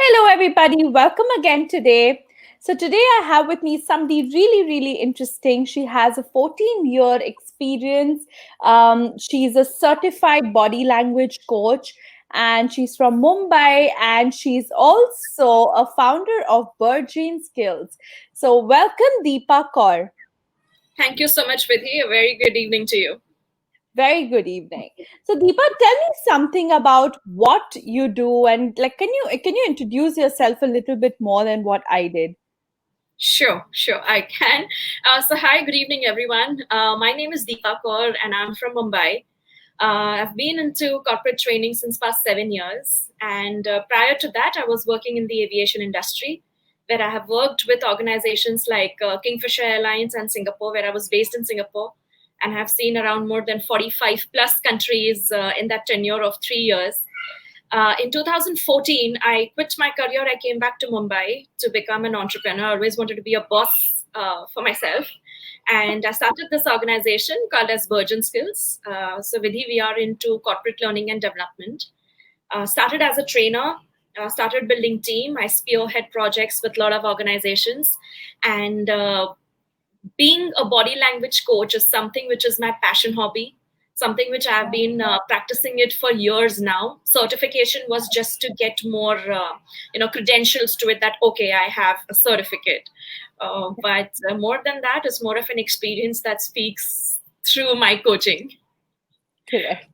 Hello, everybody. Welcome again today. So, today I have with me somebody really, really interesting. She has a 14-year experience. She's a certified body language coach, and she's from Mumbai, and she's also a founder of 𝐕𝐢𝐝𝐻𝐡𝐢. So, welcome, Deepak Kaur. Thank you so much, Vidhi. A very good evening to you. Very good evening. So, Deepak, tell me something about what you do, and like, can you introduce yourself a little bit more than what I did? Sure, I can. Hi, good evening, everyone. My name is Deepak Kaur, and I'm from Mumbai. I've been into corporate training since past 7 years, and prior to that, I was working in the aviation industry, where I have worked with organizations like Kingfisher Airlines and Singapore, where I was based in Singapore, and have seen around more than 45 plus countries in that tenure of 3 years. In 2014, I quit my career. I came back to Mumbai to become an entrepreneur. I always wanted to be a boss for myself. And I started this organization called as 𝐕𝐢𝐝𝐻𝐡𝐢 𝐓𝐡𝐚𝐤𝐤𝐞𝐫. Vidhi, we are into corporate learning and development. Started as a trainer, started building team. I spearhead projects with a lot of organizations. And being a body language coach is something which is my passion hobby, something which I've been practicing it for years now. Certification was just to get more, credentials to it that, okay, I have a certificate. But more than that, it's more of an experience that speaks through my coaching. Correct.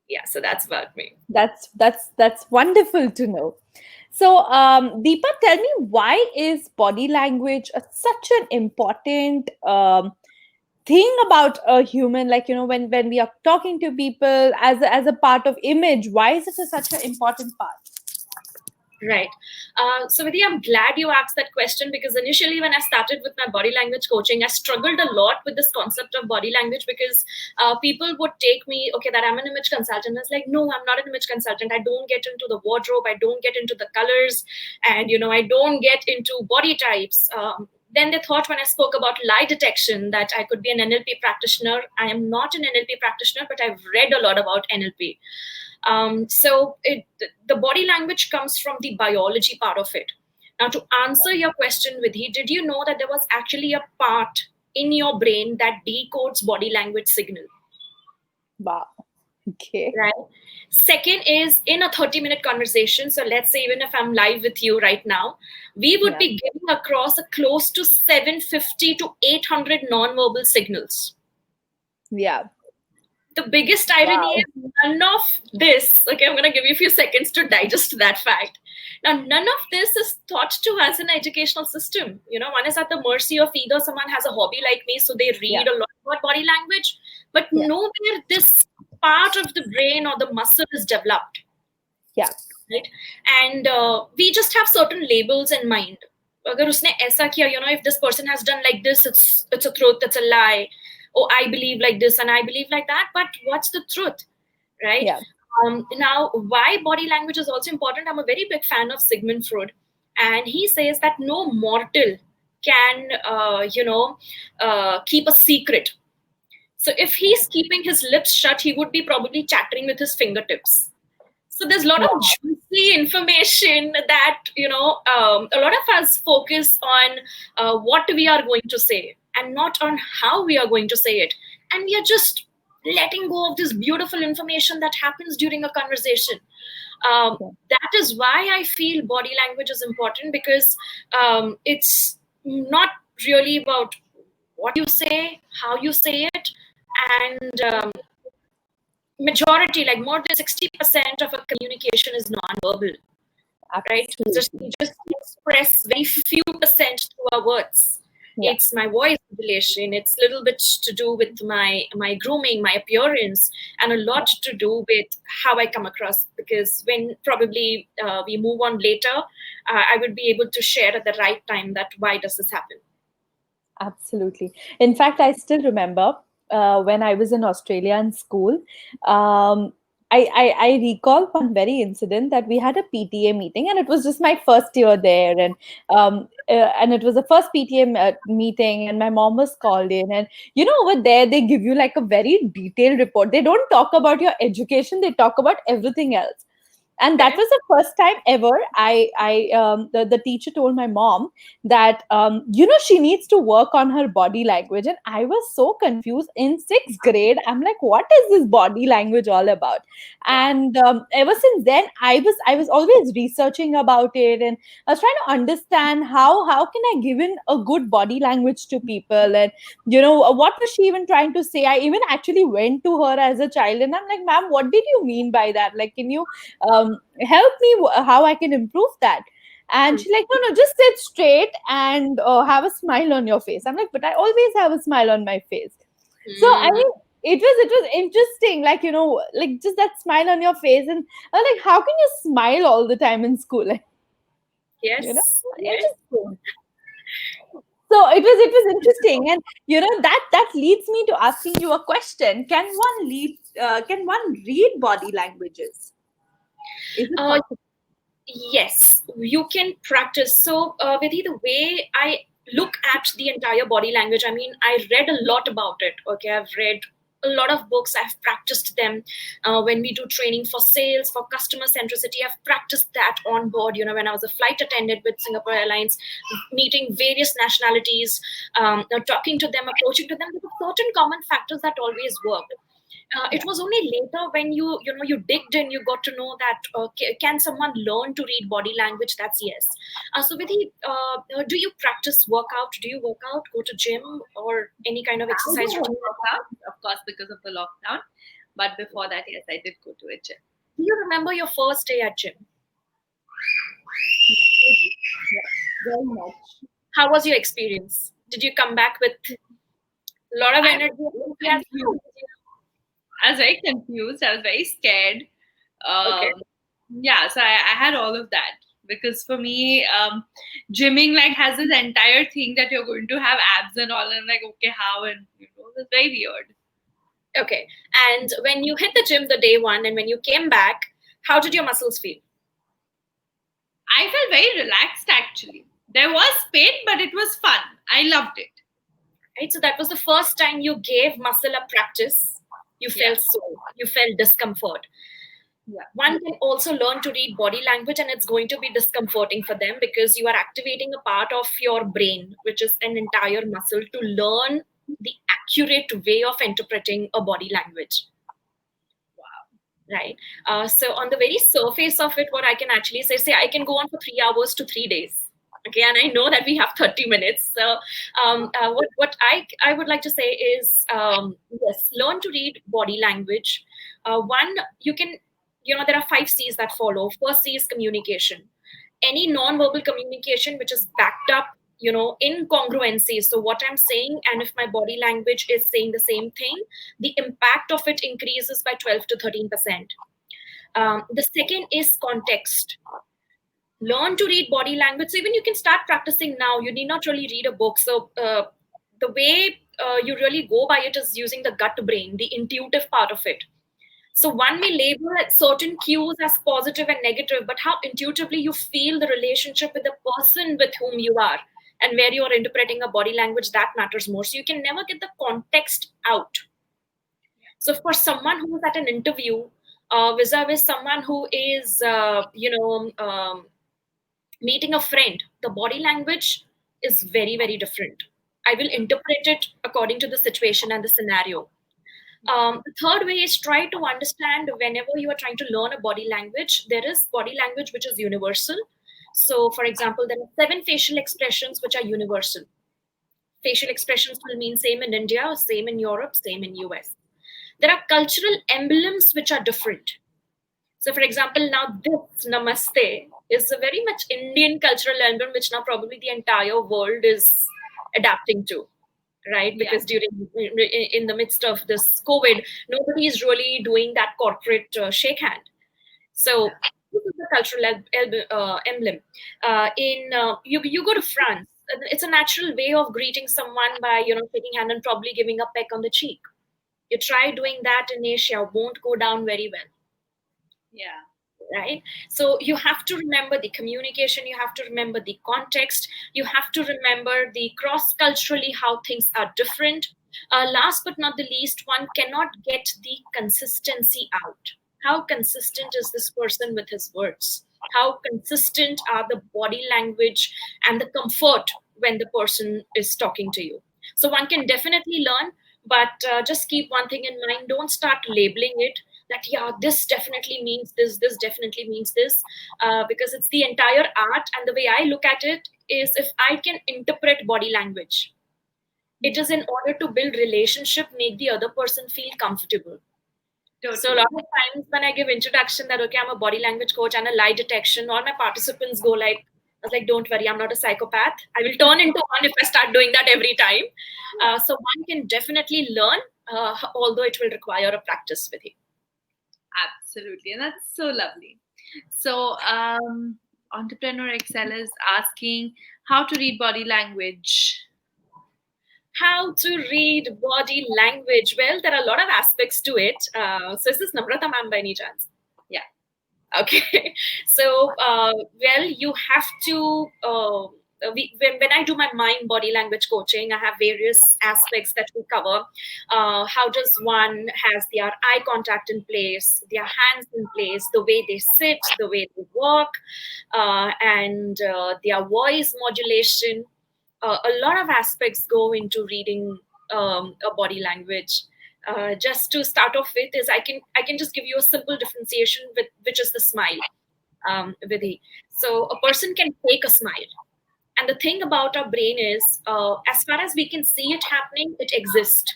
Yeah, so that's about me. That's wonderful to know. So, Deepa, tell me, why is body language such an important thing about a human? Like, when we are talking to people as a part of image, why is it such an important part? Right. So, Vidhi, I'm glad you asked that question, because initially when I started with my body language coaching, I struggled a lot with this concept of body language, because people would take me, okay, that I'm an image consultant. I was like, no, I'm not an image consultant. I don't get into the wardrobe. I don't get into the colors. And, I don't get into body types. Then they thought when I spoke about lie detection that I could be an NLP practitioner. I am not an NLP practitioner, but I've read a lot about NLP. The body language comes from the biology part of it. Now, to answer your question, Vidhi, did you know that there was actually a part in your brain that decodes body language signal? Wow. Okay. Right. Second is, in a 30-minute conversation, so let's say even if I'm live with you right now, we would be giving across a close to 750 to 800 nonverbal signals. Yeah. The biggest irony is none of this, okay, I'm going to give you a few seconds to digest that fact. Now, none of this is taught to us in educational system. One is at the mercy of either someone has a hobby like me, so they read a lot about body language, but nowhere this part of the brain or the muscle is developed. Yeah. Right? And we just have certain labels in mind. Agar usne aisa kiya, if this person has done like this, it's a truth, it's a lie. Oh, I believe like this and I believe like that, but what's the truth, right? Yeah. Now, why body language is also important, I'm a very big fan of Sigmund Freud, and he says that no mortal can, keep a secret. So if he's keeping his lips shut, he would be probably chattering with his fingertips. So there's a lot of juicy information that, a lot of us focus on what we are going to say and not on how we are going to say it. And we are just letting go of this beautiful information that happens during a conversation. That is why I feel body language is important, because it's not really about what you say, how you say it, and majority, like more than 60% of our communication is non-verbal. Right? We just express very few percent through our words. Yeah. It's my voice modulation. It's a little bit to do with my grooming, my appearance, and a lot to do with how I come across. Because when probably we move on later, I would be able to share at the right time that why does this happen. Absolutely. In fact, I still remember when I was in Australia in school, I recall one very incident that we had a PTA meeting, and it was just my first year there, and it was the first PTA meeting, and my mom was called in, and over there they give you like a very detailed report. They don't talk about your education; they talk about everything else. And that Okay. was the first time ever the teacher told my mom that she needs to work on her body language. And I was so confused in sixth grade. I'm like, what is this body language all about? Wow. And ever since then, I was always researching about it, and I was trying to understand how can I give in a good body language to people. And what was she even trying to say? I even actually went to her as a child, and I'm like, ma'am, what did you mean by that? Like, can you help me how I can improve that? And Hmm. she's like, no, no, just sit straight and have a smile on your face. I'm like, but I always have a smile on my face. So I Hmm. mean, it was interesting, like, like just that smile on your face. And I was like, how can you smile all the time in school? Like, you know, Yes. Yes. interesting. So it was interesting. And that leads me to asking you a question. Can one read body languages? Is it Uh, possible? Yes, you can practice. So, Vidhi, the way I look at the entire body language, I mean, I read a lot about it. Okay, I've read a lot of books. I've practiced them when we do training for sales, for customer centricity. I've practiced that on board. When I was a flight attendant with Singapore Airlines, meeting various nationalities, talking to them, approaching to them. There were certain common factors that always worked. It Yeah. was only later when you digged in, you got to know that can someone learn to read body language? That's yes. So Vidhi, do you practice workout? Do you work out, go to gym, or any kind of I do exercise home routine? workouts, of course, because of the lockdown. But before that, yes, I did go to a gym. Do you remember your first day at gym? Yeah, very much. How was your experience? Did you come back with a lot of I was energy and very enthusiasm? confused. I was very confused. I was very scared. Okay. Yeah, so I had all of that because for me, gymming like has this entire thing that you're going to have abs and all, and I'm like, okay, how? And it's very weird. Okay. And when you hit the gym the day one and when you came back, how did your muscles feel? I felt very relaxed actually. There was pain, but it was fun. I loved it. Right? So that was the first time you gave muscle a practice. You Yeah, felt sore, you felt discomfort. yeah, One can also learn to read body language, and it's going to be discomforting for them because you are activating a part of your brain, which is an entire muscle, to learn the accurate way of interpreting a body language. Right. So on the very surface of it, what I can actually say I can go on for 3 hours to 3 days. Okay, and I know that we have 30 minutes. So what I would like to say is yes, learn to read body language. One, you can, there are 5 C's that follow. First C is communication. Any non-verbal communication which is backed up, in congruency. So what I'm saying, and if my body language is saying the same thing, the impact of it increases by 12 to 13%. The second is context. Learn to read body language. So even you can start practicing now. You need not really read a book. So the way you really go by it is using the gut brain, the intuitive part of it. So one may label certain cues as positive and negative, but how intuitively you feel the relationship with the person with whom you are and where you are interpreting a body language, that matters more. So you can never get the context out. So for someone who is at an interview, vis-a-vis someone who is, meeting a friend, the body language is very, very different. I will interpret it according to the situation and the scenario. The third way is try to understand whenever you are trying to learn a body language, there is body language which is universal. So, for example, there are 7 facial expressions which are universal. Facial expressions will mean same in India, same in Europe, same in US. There are cultural emblems which are different. So, for example, now this namaste is a very much Indian cultural emblem, which now probably the entire world is adapting to, right? yeah. Because in the midst of this COVID, nobody is really doing that corporate shake hand. So this is the cultural emblem. You go to France, it's a natural way of greeting someone by shaking hand and probably giving a peck on the cheek. You try doing that in Asia, won't go down very well, Yeah. right? So you have to remember the communication, you have to remember the context, you have to remember the cross culturally how things are different. Last but not the least, one cannot get the consistency out. how consistent is this person with his words? How consistent are the body language and the comfort when the person is talking to you? So one can definitely learn, but just keep one thing in mind. Don't start labeling it that, yeah, this definitely means this definitely means this, because it's the entire art. And the way I look at it is, if I can interpret body language, it is in order to build relationship, make the other person feel comfortable. Totally. So a lot of times when I give introduction that, okay, I'm a body language coach and a lie detection, all my participants go like, I was like, don't worry, I'm not a psychopath. I will turn into one if I start doing that every time. So one can definitely learn, although it will require a practice with you. Absolutely. And that's so lovely. So, Entrepreneur Excel is asking how to read body language. How to read body language? Well, there are a lot of aspects to it. So is this Namrata ma'am by any chance? Yeah. Okay. So, well, you have to, when I do my mind body language coaching, I have various aspects that we cover. How does one has their eye contact in place, their hands in place, the way they sit, the way they walk, and their voice modulation. A lot of aspects go into reading a body language. Just to start off with, is I can just give you a simple differentiation with which is the smile, Vidhi. So a person can fake a smile, and the thing about our brain is, as far as we can see it happening, it exists.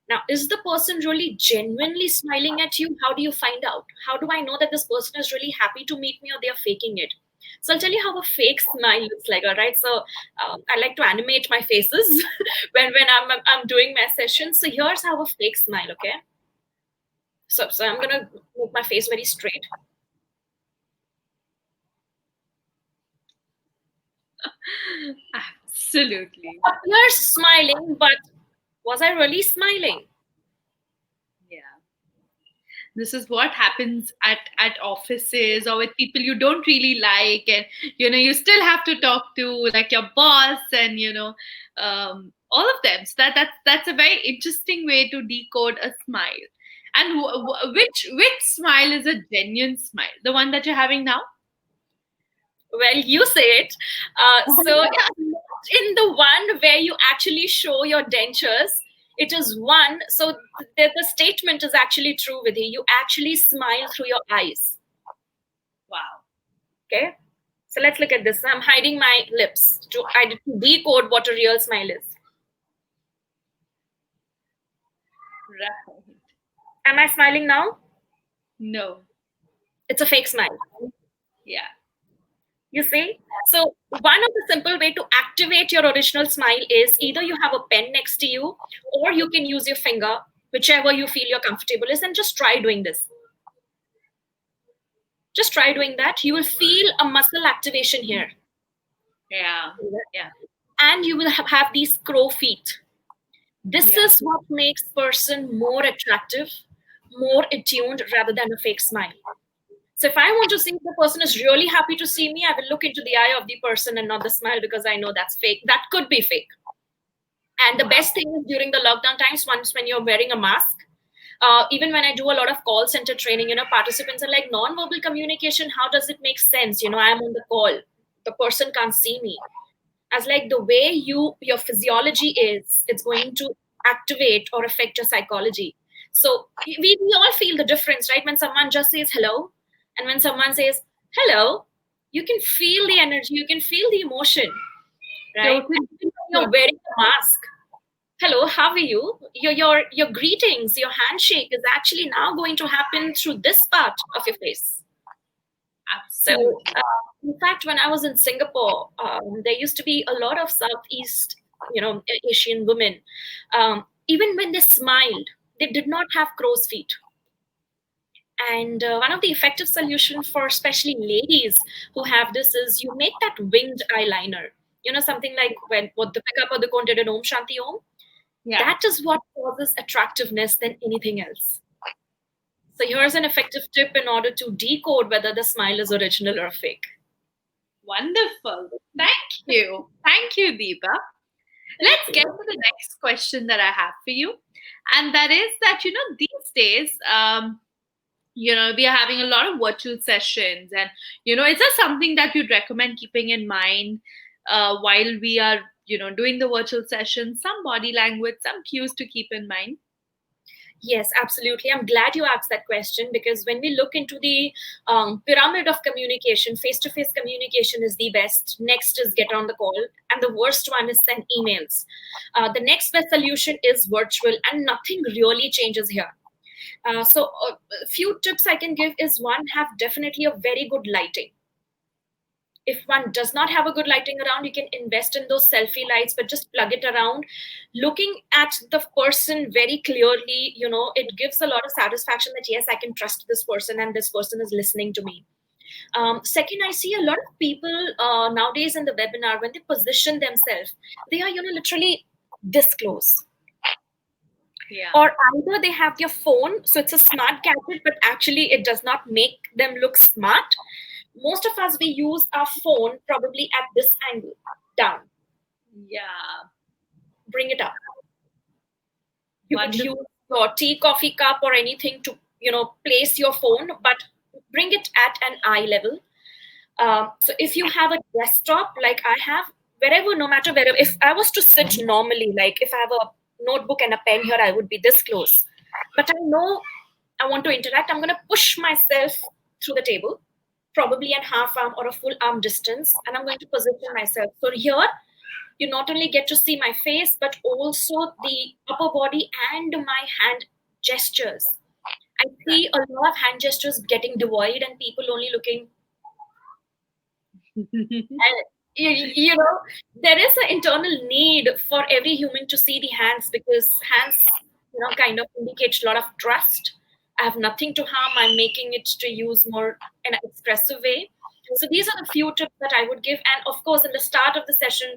Now, is the person really genuinely smiling at you? How do you find out? How do I know that this person is really happy to meet me or they are faking it? So I'll tell you how a fake smile looks like. All right. So I like to animate my faces when I'm doing my sessions. So here's how a fake smile. Okay. So I'm gonna make my face very straight. Absolutely. Appears smiling, but was I really smiling? Yeah. This is what happens at offices or with people you don't really like, and you still have to talk to like your boss and all of them. So that's a very interesting way to decode a smile. And which smile is a genuine smile? The one that you're having now? Well, you say it. So in the one where you actually show your dentures, it is one. So the statement is actually true with you. You actually smile through your eyes. Wow. Okay. So let's look at this. I'm hiding my lips to decode what a real smile is. Right. Am I smiling now? No. It's a fake smile. Yeah. You see? So one of the simple way to activate your original smile is either you have a pen next to you, or you can use your finger, whichever you feel you're comfortable is, and just try doing this. Just try doing that. You will feel a muscle activation here. Yeah. Yeah. And you will have these crow feet. This is what makes person more attractive, more attuned rather than a fake smile. So if I want to see if the person is really happy to see me, I will look into the eye of the person and not the smile, because I know that's fake. That could be fake. And the best thing is during the lockdown times, once when you're wearing a mask, even when I do a lot of call center training, participants are like, non-verbal communication, how does it make sense? I'm on the call. The person can't see me. As like the way your physiology is, it's going to activate or affect your psychology. So we all feel the difference, right? When someone just says hello, and when someone says hello, you can feel the energy, you can feel the emotion, right? You're wearing a mask. Hello, how are you? Your greetings, your handshake is actually now going to happen through this part of your face. Absolutely. So, in fact, when I was in Singapore, there used to be a lot of Southeast, Asian women. Even when they smiled, they did not have crow's feet. And one of the effective solutions for especially ladies who have this is you make that winged eyeliner. Something like when what Deepak Kaur did in 𝐕𝐢𝐝𝐡𝐢 𝐓𝐡𝐚𝐤𝐤𝐞𝐫. Yeah. That is what causes attractiveness than anything else. So here's an effective tip in order to decode whether the smile is original or fake. Wonderful. Thank you. Thank you, Deepa. Let's get to the next question that I have for you. And that is that, these days, We are having a lot of virtual sessions, and is that something that you'd recommend keeping in mind while we are doing the virtual sessions? Some body language, some cues to keep in mind. Yes, absolutely. I'm glad you asked that question, because when we look into the pyramid of communication, face to face communication is the best. Next is get on the call. And the worst one is send emails. The next best solution is virtual, and nothing really changes here. A few tips I can give is, one, have definitely a very good lighting. If one does not have a good lighting around, you can invest in those selfie lights, but just plug it around. Looking at the person very clearly, it gives a lot of satisfaction that yes, I can trust this person and this person is listening to me. Second, I see a lot of people nowadays in the webinar, when they position themselves, they are literally this close. Yeah. Or either they have their phone, so it's a smart gadget, but actually it does not make them look smart. Most of us, we use our phone probably at this angle, down. Yeah. Bring it up. You could use your tea, coffee cup or anything to, place your phone, but bring it at an eye level. So if you have a desktop like I have, wherever, no matter wherever, if I was to sit normally, like if I have a notebook and a pen here, I would be this close. But I know I want to interact. I'm going to push myself through the table, probably at half arm or a full arm distance, and I'm going to position myself. So here, you not only get to see my face, but also the upper body and my hand gestures. I see a lot of hand gestures getting devoid and people only looking. And there is an internal need for every human to see the hands, because hands, kind of indicate a lot of trust. I have nothing to harm. I'm making it to use more in an expressive way. So these are the few tips that I would give. And of course, in the start of the session,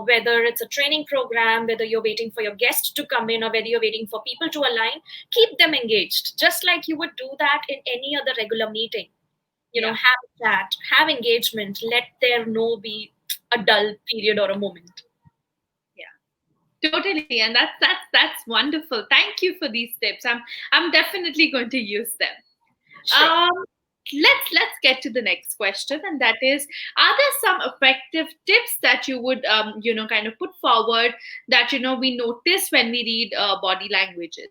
whether it's a training program, whether you're waiting for your guest to come in, or whether you're waiting for people to align, keep them engaged, just like you would do that in any other regular meeting. Have chat, have engagement, let there no be a dull period or a moment. Yeah, totally. And that's wonderful. Thank you for these tips. I'm definitely going to use them. Sure. Let's get to the next question, and that is, are there some effective tips that you would kind of put forward that we notice when we read body languages?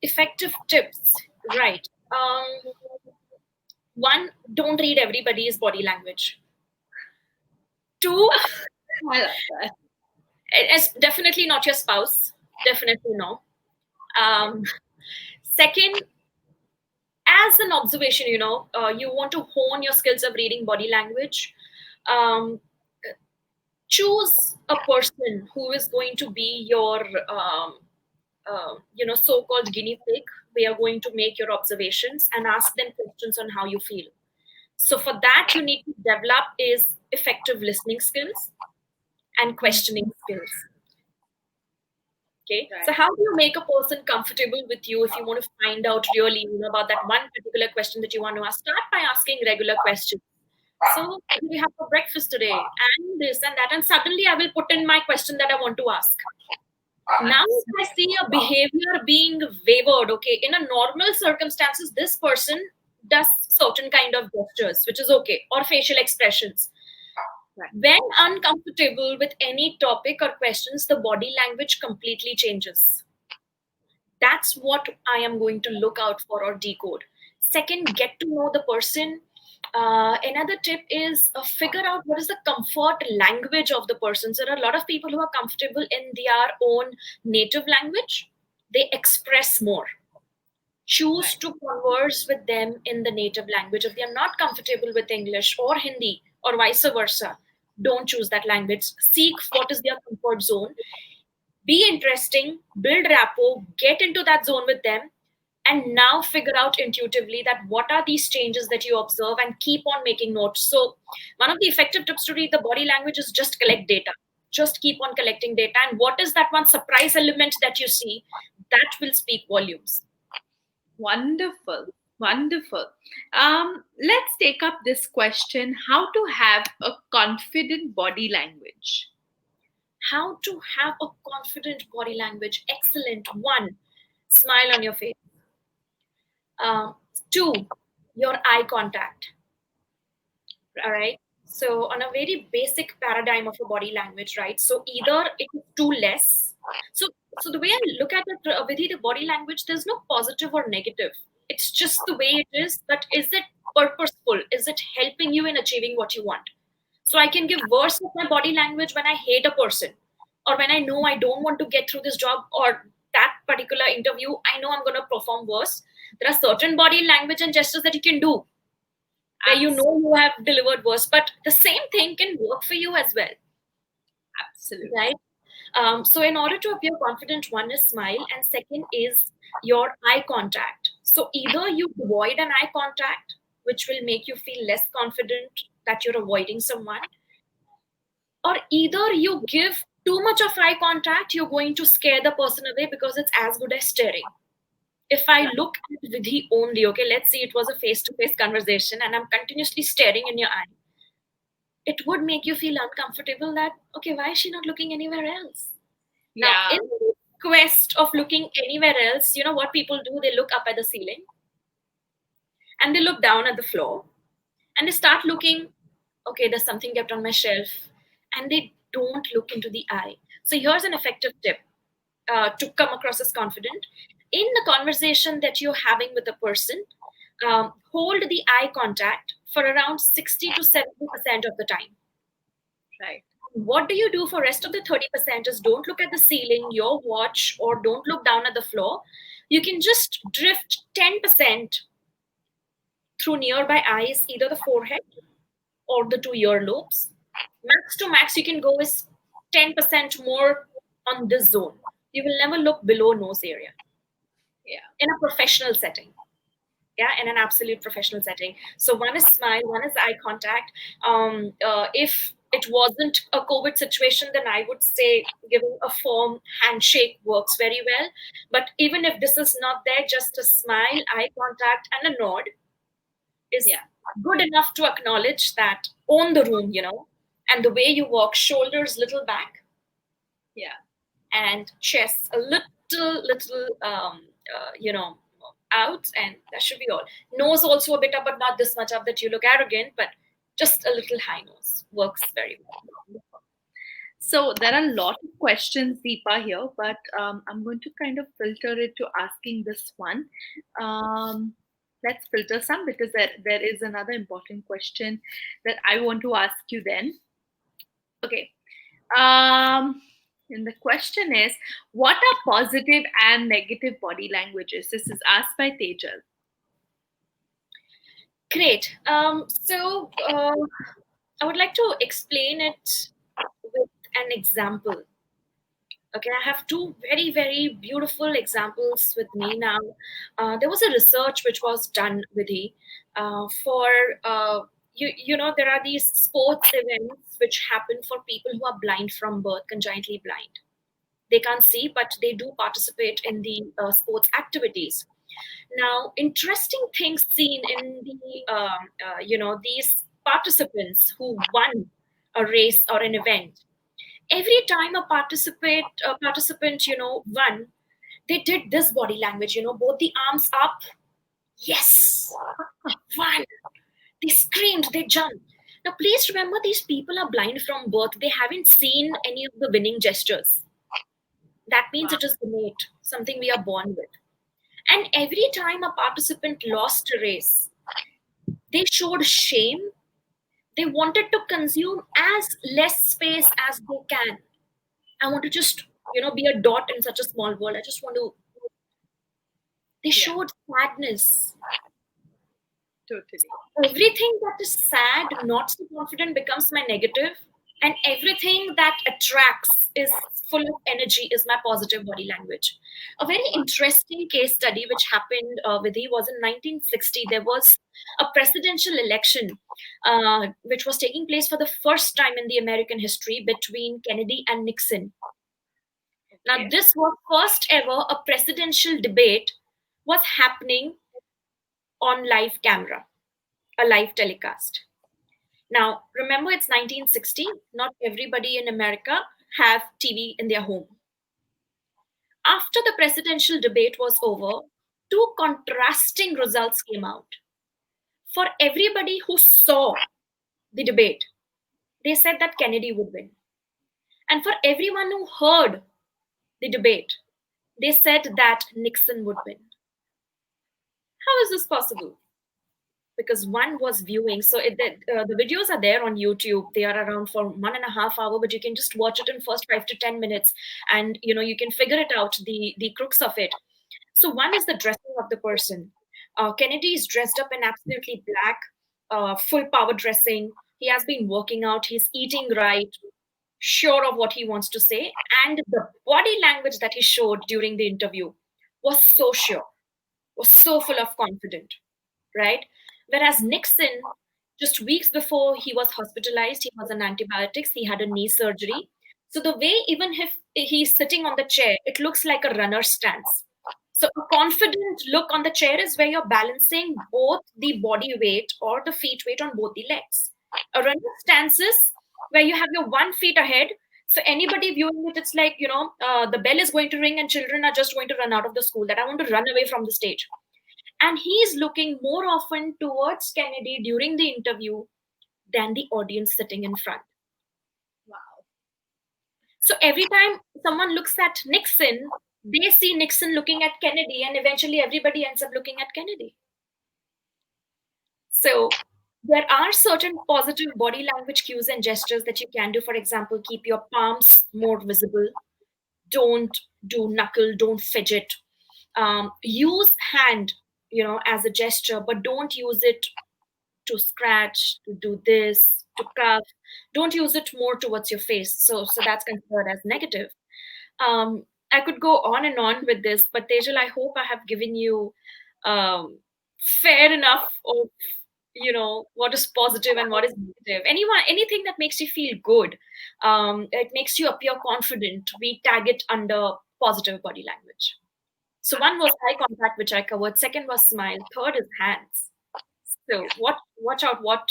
Effective tips, right? One, don't read everybody's body language. Two, I love that. it's definitely not your spouse. Definitely no. Second, as an observation, you want to hone your skills of reading body language. Choose a person who is going to be your, so-called guinea pig. We are going to make your observations and ask them questions on how you feel. So for that, you need to develop is effective listening skills and questioning skills. Okay. Right. So how do you make a person comfortable with you if you want to find out really about that one particular question that you want to ask? Start by asking regular questions. So what do we have for breakfast today? And this and that. And suddenly I will put in my question that I want to ask. Now if I see a behavior being wavered, okay, in a normal circumstances, this person does certain kind of gestures, which is okay, or facial expressions. When uncomfortable with any topic or questions, the body language completely changes. That's what I am going to look out for or decode. Second, get to know the person. Another tip is figure out what is the comfort language of the person. So there are a lot of people who are comfortable in their own native language. They express more. Choose to converse with them in the native language. If they are not comfortable with English or Hindi or vice versa, don't choose that language. Seek what is their comfort zone. Be interesting, build rapport, get into that zone with them, and now figure out intuitively that what are these changes that you observe, and keep on making notes. So one of the effective tips to read the body language is just collect data. Just keep on collecting data. And what is that one surprise element that you see? That will speak volumes. Wonderful. Wonderful. Let's take up this question: how to have a confident body language? How to have a confident body language? Excellent. One, smile on your face. Two, your eye contact. All Right. right. So on a very basic paradigm of a body language, right? So either it is too less. So so the way I look at it, with the body language, there's no positive or negative. It's just the way it is. But is it purposeful? Is it helping you in achieving what you want? So I can give worse of my body language when I hate a person, or when I know I don't want to get through this job or that particular interview. I know I'm going to perform worse. There are certain body language and gestures that you can do where you know you have delivered worse, but the same thing can work for you as well, Absolutely. right? So in order to appear confident, one is smile, and second is your eye contact. So either you avoid an eye contact, which will make you feel less confident that you're avoiding someone, or either you give too much of eye contact, you're going to scare the person away because it's as good as staring. If I Right. look at Vidhi only, okay, let's say it was a face to face conversation and I'm continuously staring in your eye, it would make you feel uncomfortable that, okay, why is she not looking anywhere else? Now, Yeah. in the quest of looking anywhere else, you know what people do? They look up at the ceiling and they look down at the floor and they start looking, okay, there's something kept on my shelf, and they don't look into the eye. So, here's an effective tip to come across as confident. In the conversation that you're having with a person, hold the eye contact for around 60 to 70% of the time. Right. What do you do for rest of the 30% is don't look at the ceiling, your watch, or don't look down at the floor. You can just drift 10% through nearby eyes, either the forehead or the two earlobes. Max to max, you can go is 10% more on this zone. You will never look below nose area Yeah. in a professional setting. Yeah, in an absolute professional setting. So one is smile, one is eye contact. If it wasn't a COVID situation, then I would say giving a firm handshake works very well. But even if this is not there, just a smile, eye contact, and a nod is Yeah. good enough to acknowledge that own the room, and the way you walk, shoulders little back Yeah. and chest a little out, and that should be all. Nose also a bit up, but not this much up that you look arrogant, but just a little high nose works very well. So there are a lot of questions, Deepa, here, but I'm going to kind of filter it to asking this one. Let's filter some because there is another important question that I want to ask you then. Okay. Um, and the question is, what are positive and negative body languages? This is asked by Tejal. Great. I would like to explain it with an example. Okay, I have two very, very beautiful examples with me now. There was a research which was done with for there are these sports events which happen for people who are blind from birth, conjointly blind. They can't see, but they do participate in the sports activities. Now, interesting things seen in these participants who won a race or an event. Every time a participant won, they did this body language, both the arms up. Yes, won. They screamed, they jumped. Now, please remember, these people are blind from birth. They haven't seen any of the winning gestures. That means Wow. it is innate, something we are born with. And every time a participant lost a race, they showed shame. They wanted to consume as less space as they can. I want to just, be a dot in such a small world. I just want to. They Yeah, showed sadness. totally. Everything that is sad, not so confident, becomes my negative, and everything that attracts is full of energy is my positive body language. A very interesting case study which happened with he was in 1960. There was a presidential election which was taking place for the first time in the American history between Kennedy and Nixon. Now, Okay. this was first ever a presidential debate was happening on live camera, a live telecast. Now, remember it's 1960. Not everybody in America have TV in their home. After the presidential debate was over, two contrasting results came out. For everybody who saw the debate, they said that Kennedy would win. And for everyone who heard the debate, they said that Nixon would win. How is this possible? Because one was viewing, so the videos are there on YouTube. They are around for 1.5 hours, but you can just watch it in first 5 to 10 minutes, and you can figure it out, the crux of it. So one is the dressing of the person. Kennedy is dressed up in absolutely black, full power dressing. He has been working out. He's eating right, sure of what he wants to say, and the body language that he showed during the interview was so sure, was so full of confidence, right? Whereas Nixon, just weeks before he was hospitalized, he was on antibiotics, he had a knee surgery. So the way even if he's sitting on the chair, it looks like a runner stance. So a confident look on the chair is where you're balancing both the body weight or the feet weight on both the legs. A runner stance is where you have your 1 feet ahead. So anybody viewing it, it's like, the bell is going to ring and children are just going to run out of the school, that I want to run away from the stage. And he's looking more often towards Kennedy during the interview than the audience sitting in front. Wow. So every time someone looks at Nixon, they see Nixon looking at Kennedy, and eventually everybody ends up looking at Kennedy. So there are certain positive body language cues and gestures that you can do. For example, keep your palms more visible. Don't do knuckle, don't fidget. Use hand, as a gesture, but don't use it to scratch, to do this, to cuff. Don't use it more towards your face. So that's considered as negative. I could go on and on with this, but Tejal, I hope I have given you fair enough of what is positive and what is negative. Anything that makes you feel good, it makes you appear confident, we tag it under positive body language. So one was eye contact, which I covered. Second was smile. Third is hands. So watch out what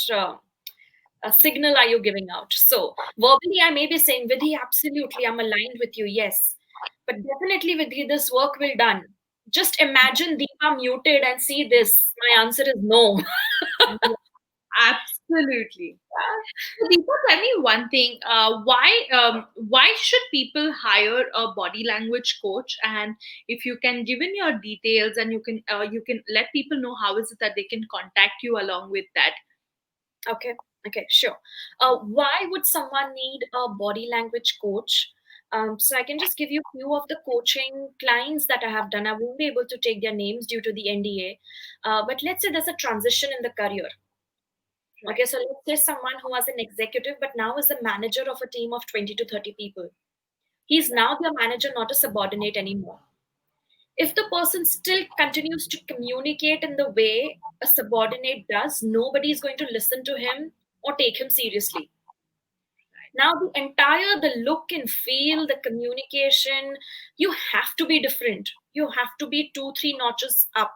signal are you giving out. So verbally I may be saying, Vidhi, absolutely, I'm aligned with you, yes, but definitely Vidhi, this work will done. Just imagine Deepa muted and see this. My answer is no. Absolutely. So Deepa, tell me one thing. Why should people hire a body language coach? And if you can give in your details, and you can let people know how is it that they can contact you along with that. Okay, sure. Why would someone need a body language coach? So I can just give you a few of the coaching clients that I have done. I won't be able to take their names due to the NDA. But let's say there's a transition in the career. Okay, so let's say someone who was an executive but now is the manager of a team of 20 to 30 people. He's now their manager, not a subordinate anymore. If the person still continues to communicate in the way a subordinate does, nobody is going to listen to him or take him seriously. Now, the look and feel, the communication, you have to be different. You have to be 2-3 notches up.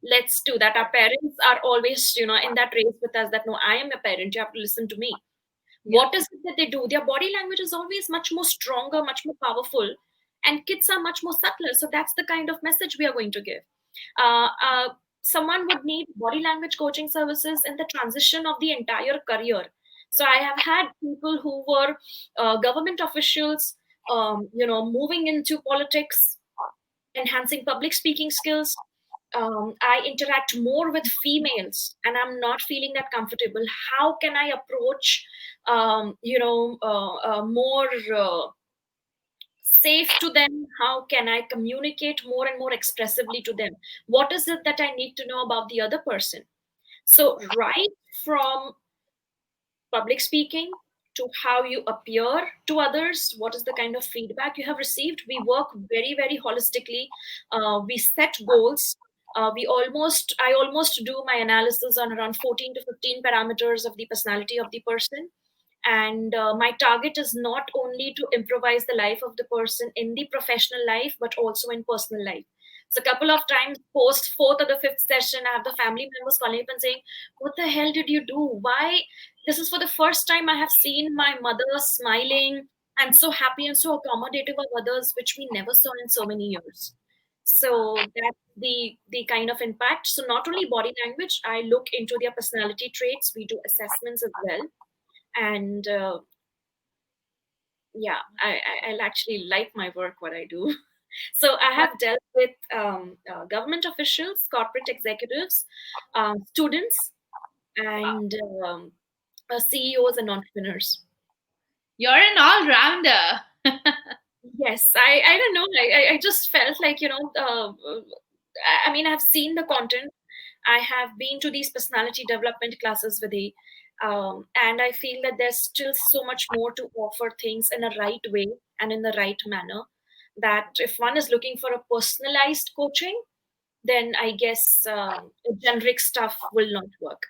Let's do that. Our parents are always, in that race with us that, no, I am a parent. You have to listen to me. Yeah. What is it that they do? Their body language is always much more stronger, much more powerful. And kids are much more subtler. So that's the kind of message we are going to give. Someone would need body language coaching services in the transition of the entire career. So I have had people who were government officials, moving into politics, enhancing public speaking skills. I interact more with females and I'm not feeling that comfortable. How can I approach, more safe to them? How can I communicate more and more expressively to them? What is it that I need to know about the other person? So right from public speaking to how you appear to others, what is the kind of feedback you have received. We work very, very holistically. We set goals. I almost do my analysis on around 14 to 15 parameters of the personality of the person. And my target is not only to improvise the life of the person in the professional life, but also in personal life. So a couple of times post 4th or the 5th session, I have the family members calling up and saying, what the hell did you do? Why? This is for the first time I have seen my mother smiling and so happy and so accommodative of others, which we never saw in so many years. So that's the kind of impact. So not only body language, I look into their personality traits. We do assessments as well, and yeah, I'll actually like my work, what I do. So I have dealt with government officials, corporate executives, students, and CEOs and entrepreneurs. You're an all-rounder. Yes, I don't know. I just felt like, I mean, I've seen the content. I have been to these personality development classes with and I feel that there's still so much more to offer things in a right way and in the right manner. That if one is looking for a personalized coaching, then I guess generic stuff will not work.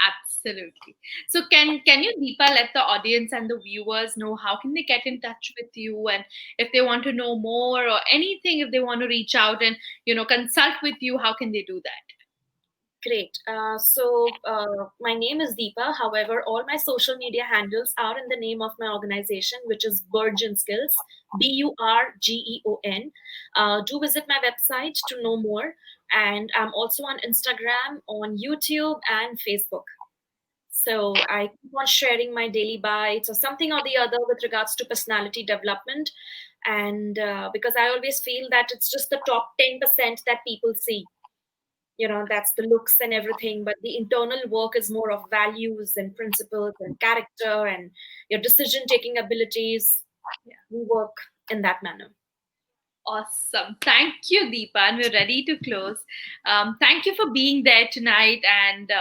Absolutely. So can you, Deepa, let the audience and the viewers know how can they get in touch with you, and if they want to know more or anything, if they want to reach out and consult with you, how can they do that? Great. So my name is Deepa. However, all my social media handles are in the name of my organization, which is 𝐕𝐢𝐝𝐻𝐡𝐢 𝐕𝐢𝐝𝐻𝐡𝐢. Do visit my website to know more. And I'm also on Instagram, on YouTube, and Facebook. So I keep on sharing my daily bites or something or the other with regards to personality development. And because I always feel that it's just the top 10% that people see, that's the looks and everything, but the internal work is more of values and principles and character and your decision taking abilities. Yeah, we work in that manner. Awesome. Thank you, Deepa. And we're ready to close. Thank you for being there tonight. And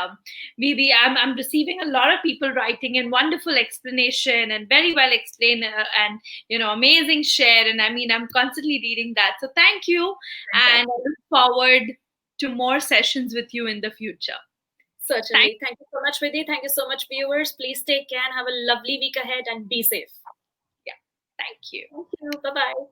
maybe I'm receiving a lot of people writing in wonderful explanation and very well explained and, amazing share. And I mean, I'm constantly reading that. So thank you. And I look forward to more sessions with you in the future. Certainly. Thank you so much, Vidhi. Thank you so much, viewers. Please take care and have a lovely week ahead and be safe. Yeah. Thank you. Thank you. Bye-bye.